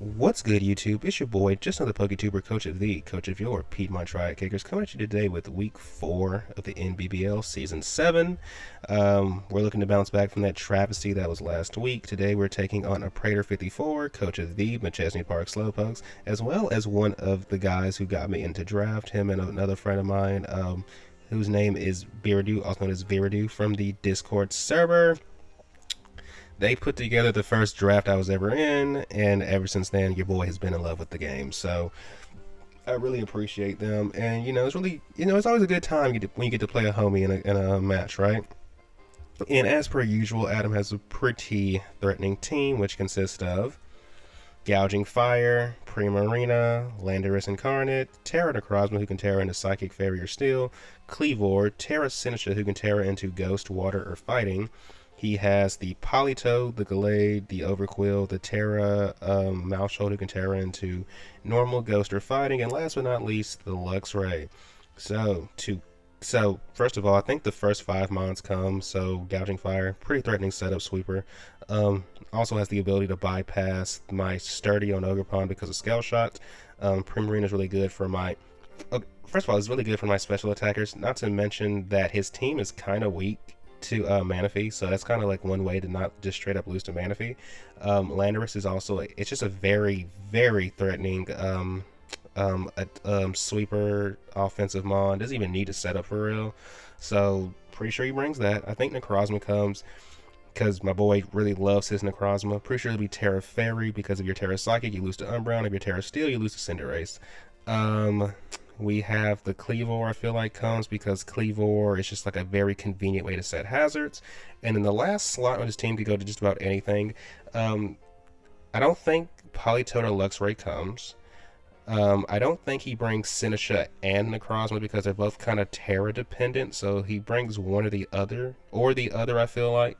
What's good, YouTube? It's your boy, just another PokeTuber, coach of your Piedmont Triad Kickers, coming at you today with week 4 of the NBBL Season 7. We're looking to bounce back from that travesty that was last week. Today we're taking on a Prater 54, coach of the Machesney Slowpokes, as well as one of the guys who got me into draft, him and another friend of mine, whose name is Biridu, also known as Viridu, from the Discord server. They put together the first draft I was ever in, and ever since then, your boy has been in love with the game. So I really appreciate them, and it's really, it's always a good time when you get to play a homie in a match, right? And as per usual, Adam has a pretty threatening team, which consists of Gouging Fire, Primarina, Landorus Incarnate, Terra Necrozma, who can Terra into Psychic, Fairy, or Steel, Cleavor, Terra Sinistra, who can Terra into Ghost, Water, or Fighting. He has the Politoed, the Gallade, the Overquill, the Terra Malshold, who can Terra into Normal, Ghost, or Fighting, and last but not least, the Luxray. So first of all, I think the first 5 mons come. So Gouging Fire, pretty threatening setup sweeper. Also has the ability to bypass my Sturdy on Ogerpon because of Scale Shot. Primarina is really good for my... First of all, it's really good for my special attackers, not to mention that his team is kind of weak to Manaphy, so that's kind of like one way to not just straight up lose to Manaphy. Landorus is also, it's just a very, very threatening sweeper offensive mon. Doesn't even need to set up for real, so pretty sure he brings that. I think Necrozma comes because my boy really loves his Necrozma. Pretty sure it'll be Terra Fairy because of your Terra Psychic, you lose to Umbreon. If your Terra Steel, you lose to Cinderace. We have the Cleavor, I feel like, comes because Cleavor is just like a very convenient way to set hazards. And then the last slot on his team could go to just about anything. I don't think Politoed or Luxray comes. I don't think he brings Sinistra and Necrozma because they're both kind of Terra dependent. So he brings one or the other, I feel like.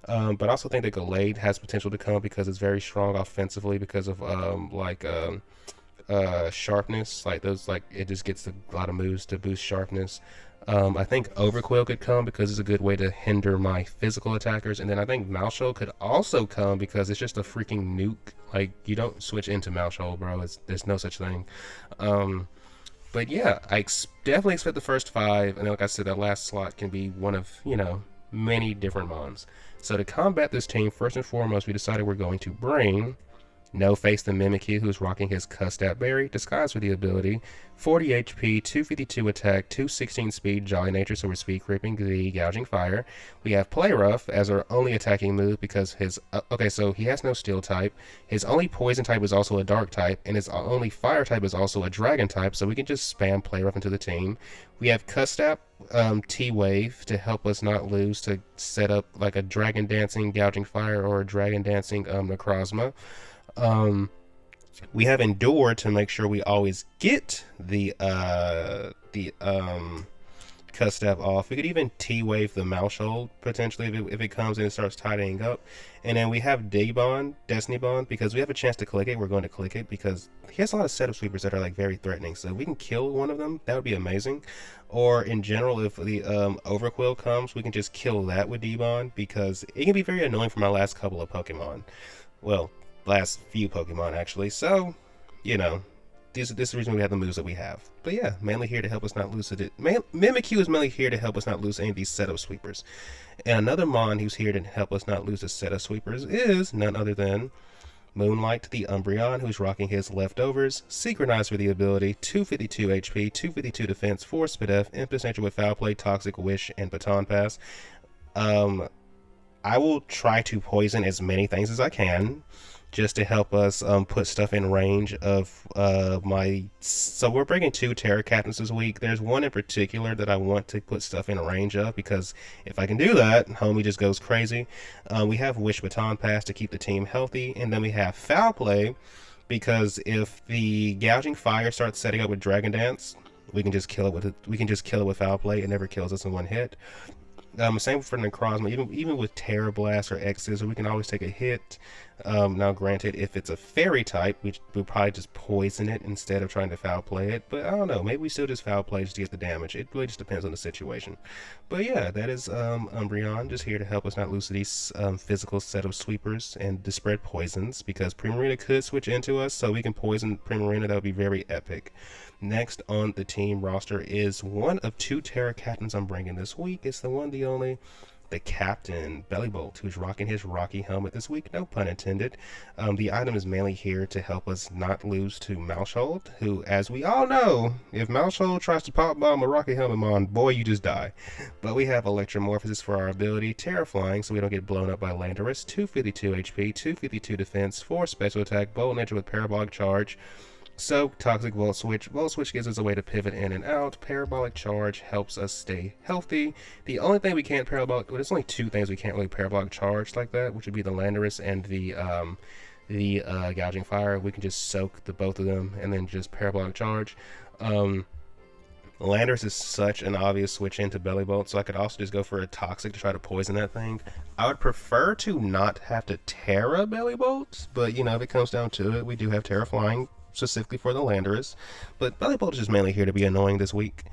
But I also think that Gallade has potential to come because it's very strong offensively because of sharpness, like those, like it just gets a lot of moves to boost sharpness. I think Overquill could come because it's a good way to hinder my physical attackers, and then I think Malshold could also come because it's just a freaking nuke. Like, you don't switch into Malshold, bro. There's no such thing. But yeah, I definitely expect the first 5, and like I said, that last slot can be one of, many different mons. So to combat this team, first and foremost, we decided we're going to bring No Face the Mimikyu, who's rocking his Custap Berry, disguised with the ability, 40 HP, 252 attack, 216 speed, Jolly Nature, so we're speed creeping the Gouging Fire. We have Play Rough as our only attacking move because his... okay, so he has no Steel type. His only Poison type is also a Dark type, and his only Fire type is also a Dragon type, so we can just spam Play Rough into the team. We have Custap T-Wave to help us not lose, to set up like a Dragon Dancing Gouging Fire or a Dragon Dancing Necrozma. We have Endure to make sure we always get the Custap off. We could even T-Wave the Malshold potentially if it comes and it starts tidying up. And then we have Destiny Bond, because we have a chance to click it. We're going to click it because he has a lot of setup sweepers that are like very threatening. So if we can kill one of them, that would be amazing. Or in general, if the Overquill comes, we can just kill that with D-Bond because it can be very annoying for my last couple of Pokemon. Well, last few Pokemon actually. So, this is the reason we have the moves that we have. But yeah, mainly here to help us not lose it. Mimikyu is mainly here to help us not lose any of these setup sweepers. And another mon who's here to help us not lose the setup sweepers is none other than Moonlight the Umbreon, who's rocking his Leftovers, Synchronized with the ability, 252 HP, 252 defense, 4 Speed F, Impish Nature with Foul Play, Toxic Wish, and Baton Pass. I will try to poison as many things as I can, just to help us put stuff in range of my... So we're bringing 2 Terra Captains this week. There's one in particular that I want to put stuff in range of, because if I can do that, homie just goes crazy. We have Wish Baton Pass to keep the team healthy, and then we have Foul Play, because if the Gouging Fire starts setting up with Dragon Dance, we can just kill it with Foul Play. It never kills us in one hit. Same for Necrozma, even with Terra Blast or X-Scissor, we can always take a hit. Now, granted, if it's a fairy type, we'll probably just poison it instead of trying to foul play it. But I don't know. Maybe we still just foul play just to get the damage. It really just depends on the situation. But yeah, that is Umbreon, just here to help us not lose to these physical set of sweepers and to spread poisons, because Primarina could switch into us, so we can poison Primarina. That would be very epic. Next on the team roster is one of 2 Terra captains I'm bringing this week. It's the one, the only, the captain, Bellybolt, who's rocking his Rocky helmet this week, no pun intended. The item is mainly here to help us not lose to Maushold, who, as we all know, if Maushold tries to pop bomb a Rocky helmet on, boy, you just die. But we have Electromorphosis for our ability, Terra Flying, so we don't get blown up by Landorus, 252 HP, 252 defense, 4 special attack, Bolt Nature with Parabolic Charge. So, Toxic Volt Switch. Volt Switch gives us a way to pivot in and out. Parabolic Charge helps us stay healthy. The only thing we can't parabolic... Well, there's only 2 things we can't really parabolic charge like that, which would be the Landorus and the Gouging Fire. We can just soak the both of them and then just parabolic charge. Landorus is such an obvious switch into Bellybolt, so I could also just go for a Toxic to try to poison that thing. I would prefer to not have to Terra Bellybolt, but, you know, if it comes down to it, we do have Terra Flying specifically for the Landorus, but Bellybolt is just mainly here to be annoying this week.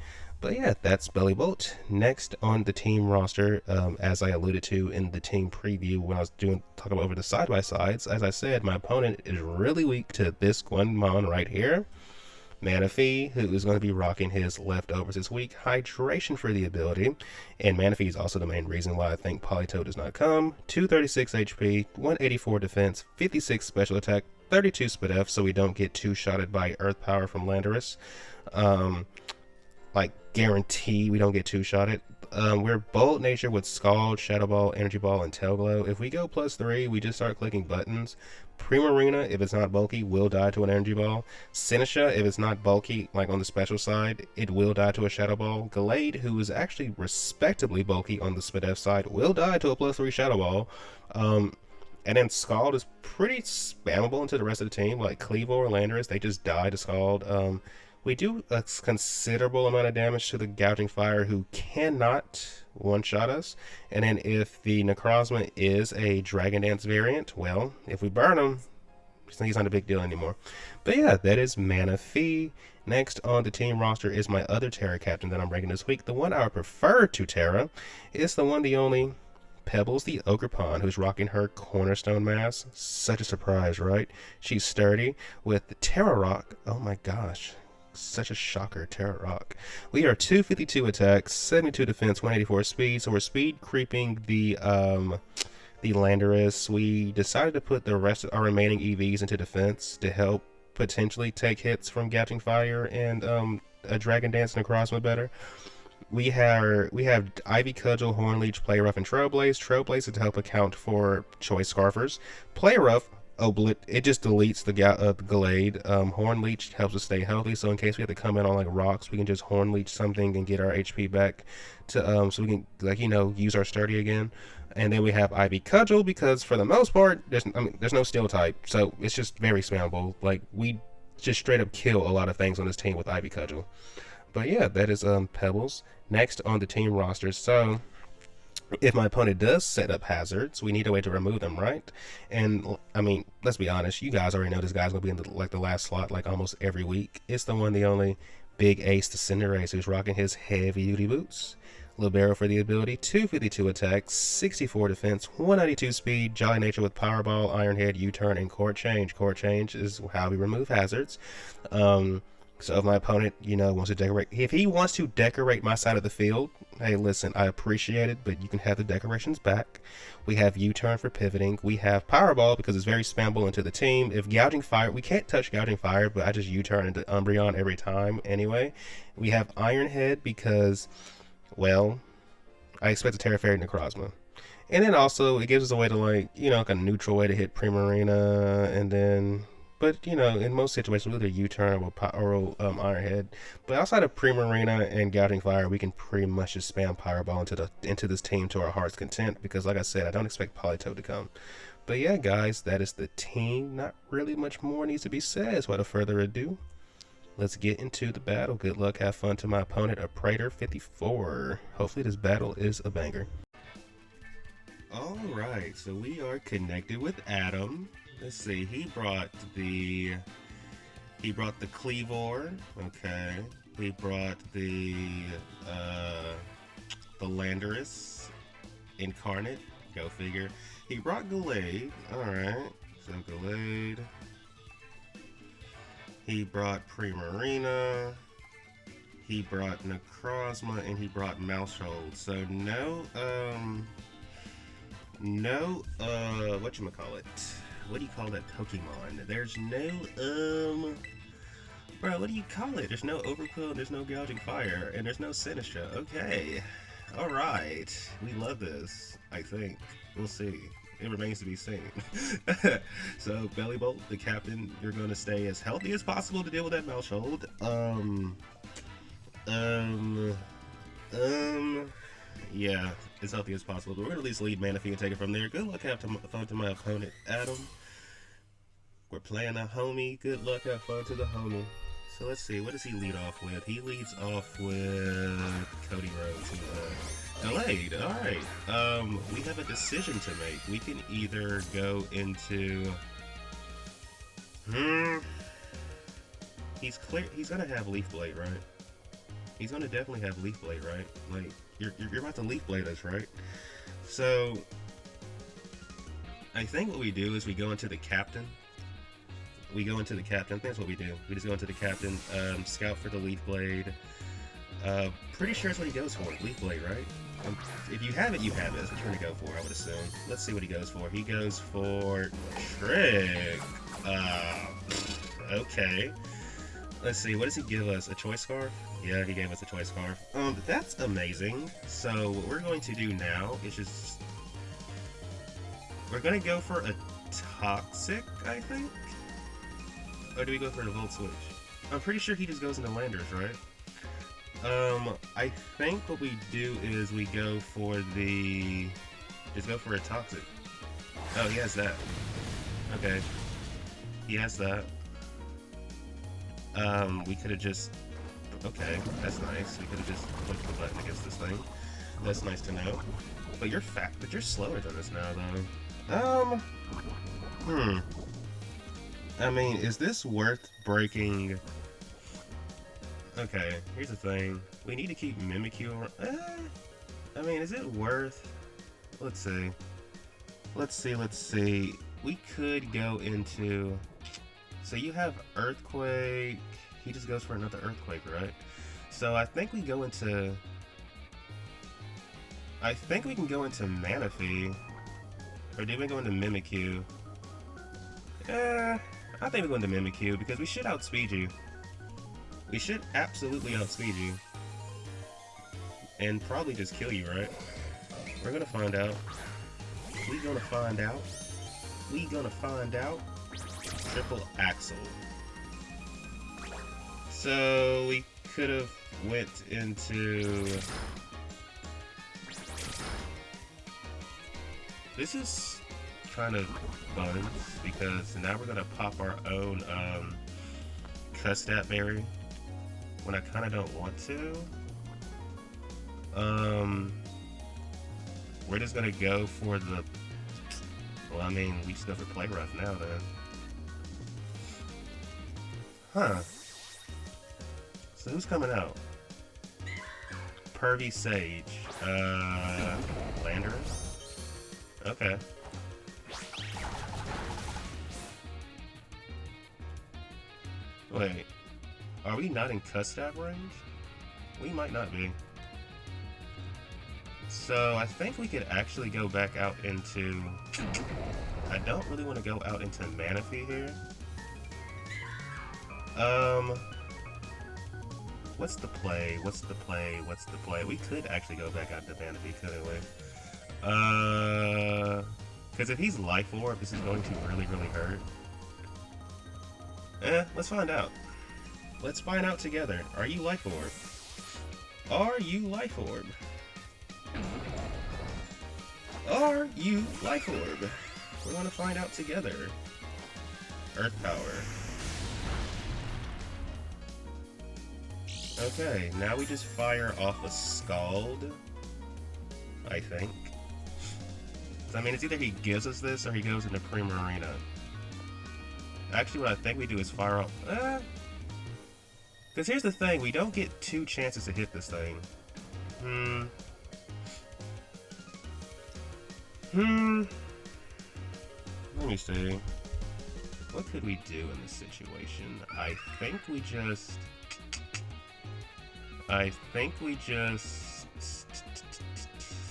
But yeah, that's Bellybolt. Next on the team roster, as I alluded to in the team preview when I was talking over the side-by-sides, as I said, my opponent is really weak to this one mon right here, Manaphy, who is going to be rocking his leftovers this week. Hydration for the ability, and Manaphy is also the main reason why I think Politoed does not come. 236 HP, 184 defense, 56 special attack, 32 Spit F, so we don't get 2-shotted by Earth Power from Landorus. Like, guarantee we don't get 2-shotted. We're Bolt Nature with Scald, Shadow Ball, Energy Ball, and Tail Glow. If we go +3, we just start clicking buttons. Primarina, if it's not bulky, will die to an Energy Ball. Sinisha, if it's not bulky, like on the special side, it will die to a Shadow Ball. Gallade, who is actually respectably bulky on the Spit F side, will die to a +3 Shadow Ball. And then Scald is pretty spammable into the rest of the team, like Cleaver or Landorus, they just die to Scald. We do a considerable amount of damage to the Gouging Fire, who cannot one-shot us. And then if the Necrozma is a Dragon Dance variant, well, if we burn him, he's not a big deal anymore. But yeah, that is Manaphy. Next on the team roster is my other Terra captain that I'm bringing this week. The one I would prefer to Terra is the one, the only, Pebbles, the Ogerpon, who's rocking her Cornerstone Mask. Such a surprise, right? She's sturdy with the Terra Rock. Oh my gosh. Such a shocker, Terra Rock. We are 252 attacks, 72 defense, 184 speed, so we're speed creeping the Landorus. We decided to put the rest of our remaining EVs into defense to help potentially take hits from Gouging Fire and a Dragon Dance Necrozma better. We have Ivy Cudgel, Hornleech, Play Rough, and Trailblaze. Trailblaze is to help account for Choice Scarfers. Play Rough, it just deletes the Gallade. Hornleech helps us stay healthy, so in case we have to come in on like rocks, we can just Hornleech something and get our HP back to so we can, like, you know, use our sturdy again. And then we have Ivy Cudgel, because for the most part, there's no steel type, so it's just very spammable. Like, we just straight up kill a lot of things on this team with Ivy Cudgel. But yeah, that is Pebbles. Next on the team roster, so if my opponent does set up hazards, we need a way to remove them, right? And I mean, let's be honest, you guys already know this guy's gonna be in the last slot like almost every week. It's the one, the only, Big Ace, the Cinderace, who's rocking his heavy duty boots. Libero for the ability, 252 attack, 64 defense, 192 speed, Jolly Nature with Powerball, Iron Head, U-turn, and Court Change. Court Change is how we remove hazards. So if my opponent, you know, wants to decorate, if he wants to decorate my side of the field, hey, listen, I appreciate it, but you can have the decorations back. We have U-turn for pivoting. We have Powerball because it's very spammable into the team. If Gouging Fire, we can't touch Gouging Fire, but I just U-turn into Umbreon every time anyway. We have Iron Head because, well, I expect a Terra Fairy Necrozma. And then also, it gives us a way to, like, you know, like a neutral way to hit Primarina, and then... But, you know, in most situations, we'll either U-turn or Iron Head. But outside of Primarina and Gouging Fire, we can pretty much just spam Powerball into this team to our heart's content. Because, like I said, I don't expect Politoed to come. But yeah, guys, that is the team. Not really much more needs to be said. So without further ado, let's get into the battle. Good luck, have fun to my opponent, a Praetor 54. Hopefully this battle is a banger. Alright, so we are connected with Adam. Let's see, he brought the Cleavor, okay. He brought the Landorus Incarnate, go figure. He brought Gallade, alright. So Gallade. He brought Primarina. He brought Necrozma, and he brought Maushold. So whatchamacallit? What do you call that Pokemon? There's no, bro, what do you call it? There's no Overquill, there's no Gouging Fire, and there's no Sinistra. Okay. Alright. We love this, I think. We'll see. It remains to be seen. So, Bellybolt, the captain, you're going to stay as healthy as possible to deal with that Maushold. Yeah, as healthy as possible. But we're going to at least lead Manaphy and take it from there. Good luck, have fun to my opponent, Adam. We're playing a homie. Good luck, have fun to the homie. So let's see, what does he lead off with? He leads off with Cody Rhodes. Delayed, alright. We have a decision to make. We can either go into... He's gonna have Leaf Blade, right? He's gonna definitely have Leaf Blade, right? Like, you're about to Leaf Blade us, right? So, I think what we do is we go into the captain. I think that's what we do. We just go into the captain, scout for the Leaf Blade. Pretty sure it's what he goes for, Leaf Blade, right? If you have it, you have it. That's what you're gonna go for, I would assume. Let's see what he goes for. He goes for Trick. Okay. Let's see, what does he give us? A Choice Scarf? Yeah, he gave us a Choice Scarf. That's amazing. So what we're going to do now is just... We're gonna go for a Toxic, I think? Or do we go for the Volt Switch? I'm pretty sure he just goes into Landers, right? I think what we do is we go for the... Just go for a Toxic. Oh, he has that. Okay. He has that. We could have just... Okay, that's nice. We could have just pushed the button against this thing. That's nice to know. But you're but you're slower than us now, though. I mean, is this worth breaking? Okay, here's the thing. We need to keep Mimikyu around. I mean, is it worth... Let's see. Let's see. We could go into... So you have Earthquake. He just goes for another Earthquake, right? So I think we go into... I think we can go into Manaphy. Or did we go into Mimikyu? I think we go into Mimikyu because we should outspeed you. We should absolutely outspeed you. And probably just kill you, right? We're gonna find out. We gonna find out. We gonna find out. Triple Axle. So we could have went into... This is kind of fun because now we're gonna pop our own Custap Berry when I kind of don't want to. We're just gonna go for the... Well, I mean, we just go for Play Rough now then. Huh. So who's coming out? Pervy Sage. Landorus? Okay. Wait. Are we not in Custap range? We might not be. So I think we could actually go back out into... I don't really want to go out into Manaphy here. What's the play? What's the play? What's the play? We could actually go back out to Manaphy, couldn't we? Because if he's Life Orb, this is going to really, really hurt. Let's find out. Let's find out together. Are you Life Orb? Are you Life Orb? Are you Life Orb? We're going to find out together. Earth Power. Okay, now we just fire off a Scald, I think. So, I mean, it's either he gives us this or he goes into Primarina. Actually, what I think we do is fire up. Because here's the thing, we don't get 2 chances to hit this thing. Let me see. What could we do in this situation? I think we just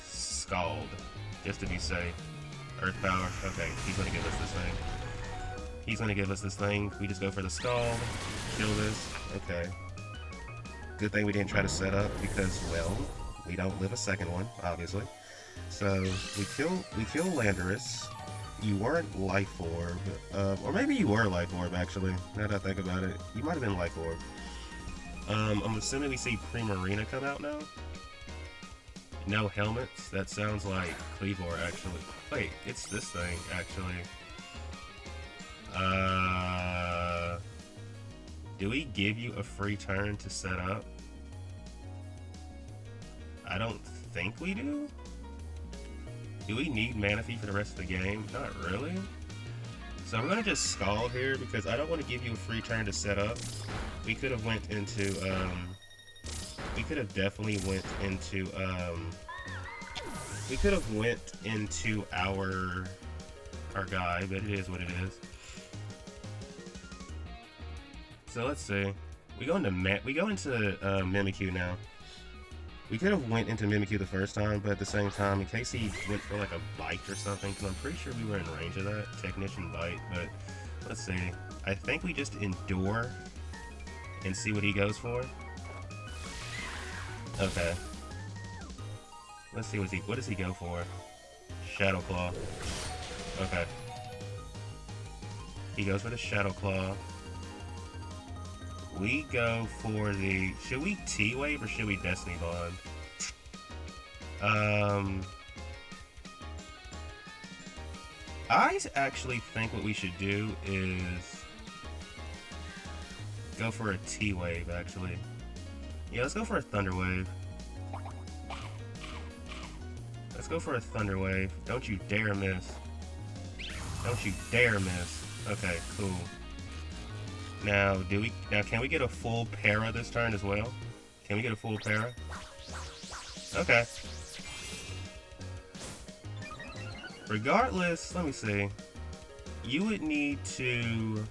Scald. Just to be safe. Earth Power. Okay, he's gonna give us this thing. He's gonna give us this thing. We just go for the Scald. Kill this. Okay. Good thing we didn't try to set up because, well, we don't live a second one, obviously. So we kill Landorus. You weren't Life Orb, or maybe you were Life Orb actually. Now that I think about it, you might have been Life Orb. I'm assuming we see Primarina come out now. No helmets. That sounds like Cleavor actually. Wait, it's this thing actually. Do we give you a free turn to set up? I don't think we do. Do we need Manaphy for the rest of the game? Not really. So we're gonna just Scald here because I don't want to give you a free turn to set up. We could have went into we could have definitely went into we could have went into our guy, but it is what it is. So let's see. We go into Mimikyu now. We could have went into Mimikyu the first time, but at the same time, in case he went for like a bite or something, because I'm pretty sure we were in range of that Technician bite. But let's see. I think we just endure and see what he goes for. Okay. Let's see what does he go for? Shadow Claw. Okay. He goes for the Shadow Claw. We go for the... Should we T-Wave or should we Destiny Bond? I actually think what we should do is go for a T-Wave, actually. Yeah, let's go for a Thunder Wave. Let's go for a Thunder Wave. Don't you dare miss. Don't you dare miss. Okay, cool. Now, can we get a full para this turn as well? Can we get a full para? Okay. Regardless, let me see. You would need to...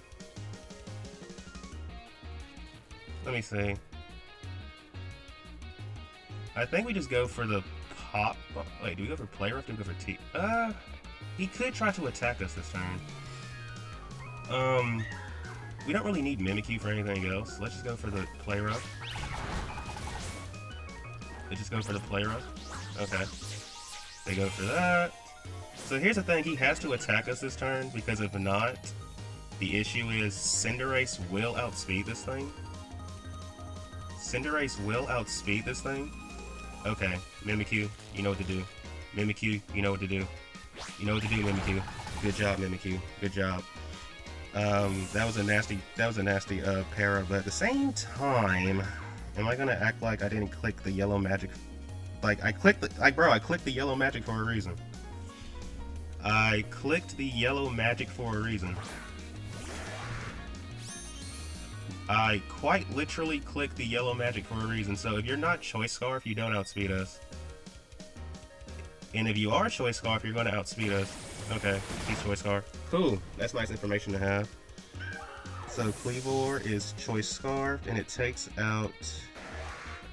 Let me see. I think we just go for the pop... Wait, do we go for Play Rough? Do we go for T... He could try to attack us this turn. We don't really need Mimikyu for anything else. Let's just go for the Play Rough. Let's just go for the Play Rough. Okay. They go for that. So here's the thing, he has to attack us this turn, because if not, the issue is Cinderace will outspeed this thing. Cinderace will outspeed this thing. Okay, Mimikyu, you know what to do. Mimikyu, you know what to do. You know what to do, Mimikyu. Good job, Mimikyu. Good job. That was a nasty para, but at the same time, am I gonna act like I didn't click the yellow magic? Like, I clicked the yellow magic for a reason. I clicked the yellow magic for a reason. I quite literally clicked the yellow magic for a reason. So if you're not Choice Scarf, you don't outspeed us. And if you are Choice Scarf, you're going to outspeed us. Okay, he's Choice Scarf. Cool, that's nice information to have. So Cleavor is Choice Scarfed, and it takes out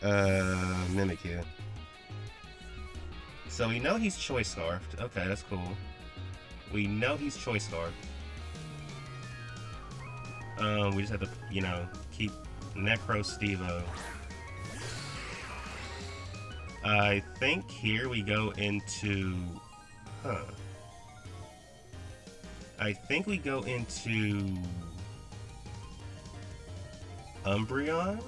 Mimikyu. So we know he's Choice Scarfed. Okay, that's cool. We know he's Choice Scarfed. We just have to, you know, keep Necro Stevo. I think here we go into... I think we go into... Umbreon?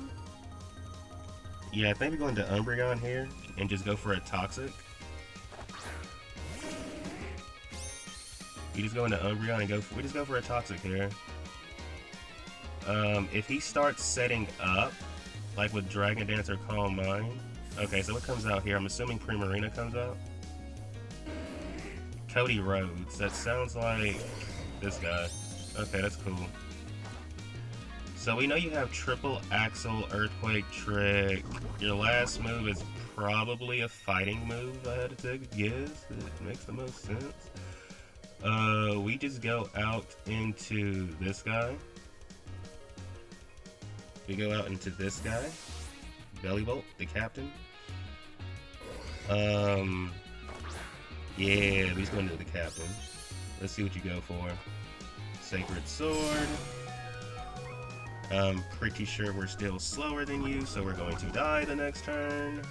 Yeah, I think we go into Umbreon here and just go for a Toxic. We just go into Umbreon and we just go for a Toxic here. If he starts setting up, like with Dragon Dance or Calm Mind. Okay, so what comes out here? I'm assuming Primarina comes out. Cody Rhodes. That sounds like this guy. Okay, that's cool. So we know you have triple axle, earthquake trick. Your last move is probably a fighting move, I had to take a guess. It makes the most sense. We just go out into this guy. We go out into this guy. Bellybolt, the captain. Yeah, he's going to the captain. Let's see what you go for. Sacred Sword. I'm pretty sure we're still slower than you, so we're going to die the next turn.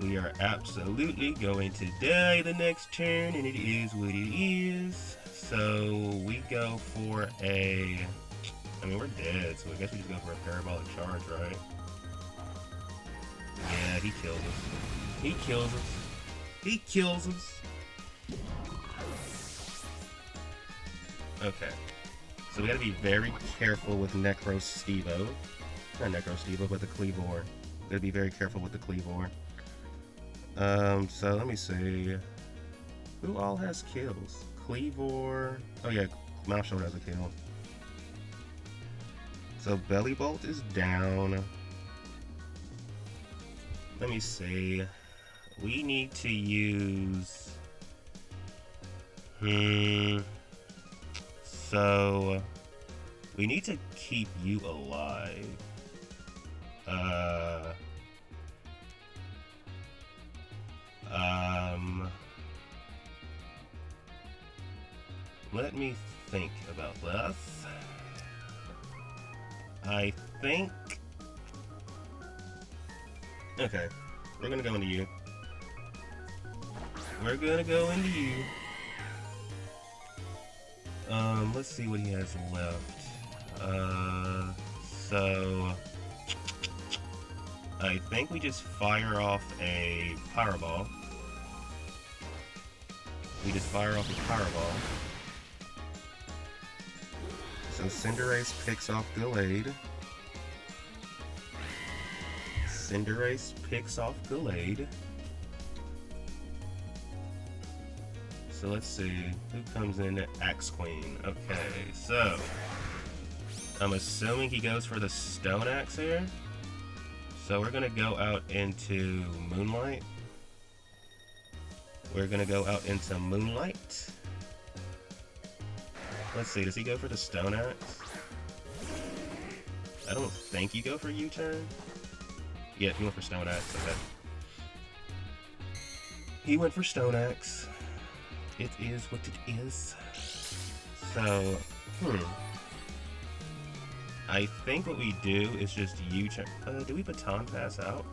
We are absolutely going to die the next turn, and it is what it is. So we go for a... I mean, we're dead, so I guess we just go for a parabolic charge, right? Yeah, he kills us. He kills us. He kills us. Okay. So we gotta be very careful with Necro Stevo. Not Necro Stevo, but the Cleavor. Gotta be very careful with the Cleavor. So let me see. Who all has kills? Cleavor. Oh yeah, Mouthshot has a kill. So Bellybolt is down. Let me see. We need to use... So... we need to keep you alive. Let me think about this. I think... okay, we're gonna go into you. We're gonna go into you. Let's see what he has left. So... I think we just fire off a Powerball. We just fire off a Powerball. So Cinderace picks off Gallade. Cinderace picks off Gallade. So let's see, who comes in at Axe Queen? Okay, so I'm assuming he goes for the Stone Axe here. So we're gonna go out into Moonlight. We're gonna go out into Moonlight. Let's see, does he go for the Stone Axe? I don't think you go for U-turn. Yeah, he went for Stone Axe, okay. He went for Stone Axe. It is what it is. So, I think what we do is just U-turn. Do we Baton Pass out?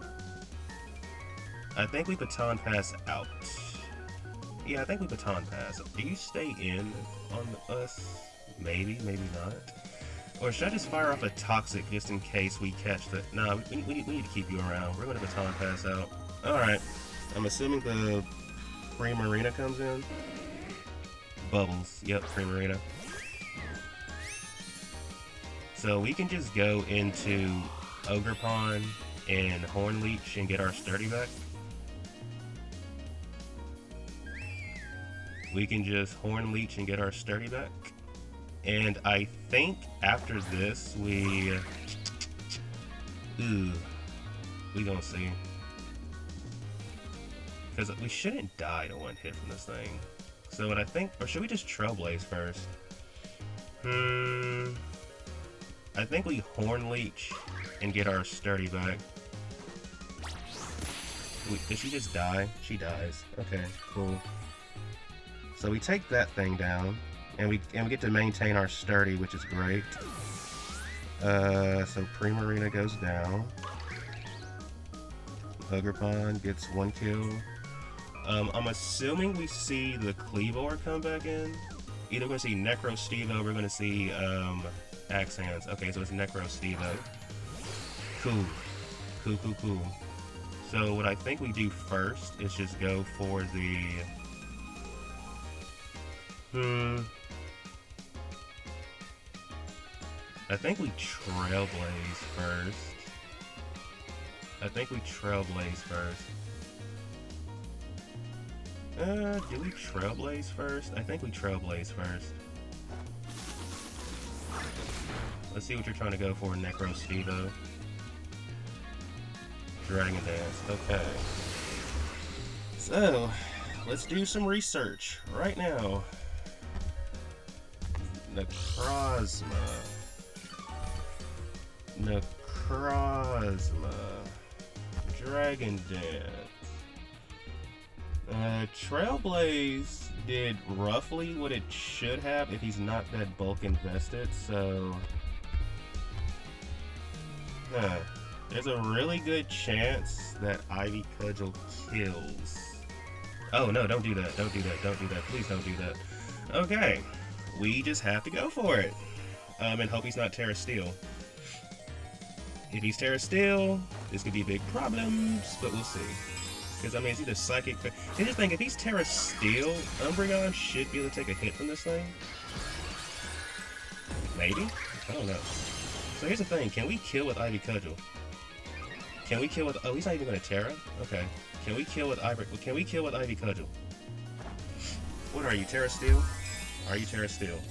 I think we Baton Pass out. Yeah, I think we Baton Pass. Do you stay in on us? Maybe, maybe not. Or should I just fire off a Toxic just in case we catch the... Nah, we need to keep you around. We're going to Baton Pass out. Alright. I'm assuming the Primarina comes in. Bubbles. Yep, Primarina. So we can just go into Ogerpon and Horn Leech and get our Sturdy back. We can just Horn Leech and get our Sturdy back. And I think after this, we gonna see. Because we shouldn't die to one hit from this thing. So what I think, or should we just Trailblaze first? I think we Horn Leech and get our Sturdy back. Did she just die? She dies. Okay, cool. So we take that thing down, and we get to maintain our Sturdy, which is great. So Primarina goes down. Ogerpon gets one kill. I'm assuming we see the Cleavor come back in. Either we're going to see Necro Stevo, or we're going to see Axe Hands. Okay, so it's Necro Stevo. Cool. Cool. So what I think we do first is just go for the... I think we Trailblaze first. Do we Trailblaze first? I think we Trailblaze first. Let's see what you're trying to go for, Necro Stevo. Dragon Dance. Okay. So, let's do some research right now. Necrozma. Necrozma. Dragon Dance. Trailblaze did roughly what it should have if he's not that bulk invested, so... There's a really good chance that Ivy Cudgel kills. Oh no, don't do that, don't do that, don't do that, please don't do that. Okay, we just have to go for it. And hope he's not Terra Steel. If he's Terra Steel, this could be big problems, but we'll see. Because, I mean, it's either Psychic... Here's the thing, if he's Terra Steel, Umbreon should be able to take a hit from this thing. Maybe? I don't know. So here's the thing, can we kill with Ivy Cudgel? Can we kill with... Oh, he's not even going to Terra? Okay. Can we kill with Ivy... Can we kill with Ivy Cudgel? What are you, Terra Steel? Are you Terra Steel?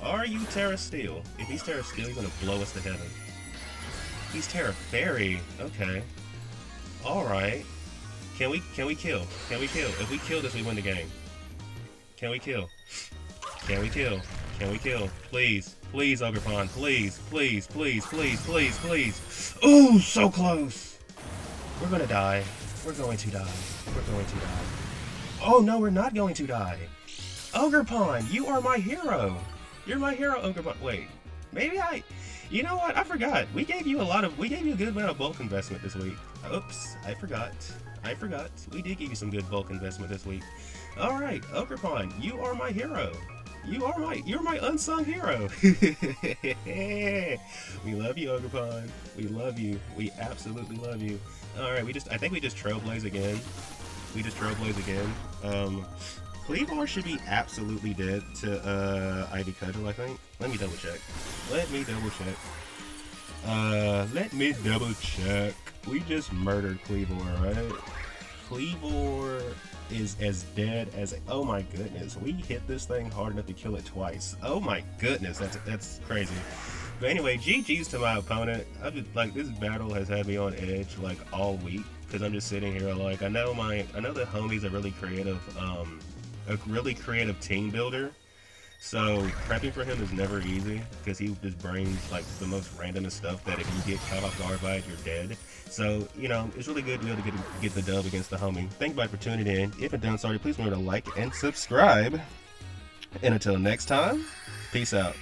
Are you Terra Steel? If he's Terra Steel, he's going to blow us to heaven. He's Terra Fairy. Okay. Alright. Can we kill? Can we kill? If we kill this, we win the game. Can we kill? Can we kill? Can we kill? Please. Please, Ogerpon. Please. Please. Please. Please. Please. Please. Ooh, so close. We're gonna die. We're going to die. We're going to die. Oh, no, we're not going to die. Ogerpon, you are my hero. You're my hero, Ogerpon. Wait. Maybe I... You know what? I forgot. We gave you a good amount of bulk investment this week. Oops. I forgot. We did give you some good bulk investment this week. Alright, Ogerpon, you are my hero. You're my unsung hero. We love you, Ogerpon. We love you. We absolutely love you. Alright, I think we just Trailblaze again. Cleavor should be absolutely dead to Ivy Cudgel, I think. Let me double check. We just murdered Cleavor, right? Cleavor is as dead as... Oh my goodness, we hit this thing hard enough to kill it twice. Oh my goodness, that's crazy. But anyway, GG's to my opponent. I just, like, this battle has had me on edge like all week because I'm just sitting here like I know the homie's a really creative team builder. So prepping for him is never easy because he just brings like the most randomest stuff that if you get caught off guard by it, you're dead. So, you know, it's really good to be able to get the dub against the homie. Thank you for tuning in. If you're done, sorry, please remember to like and subscribe. And until next time, peace out.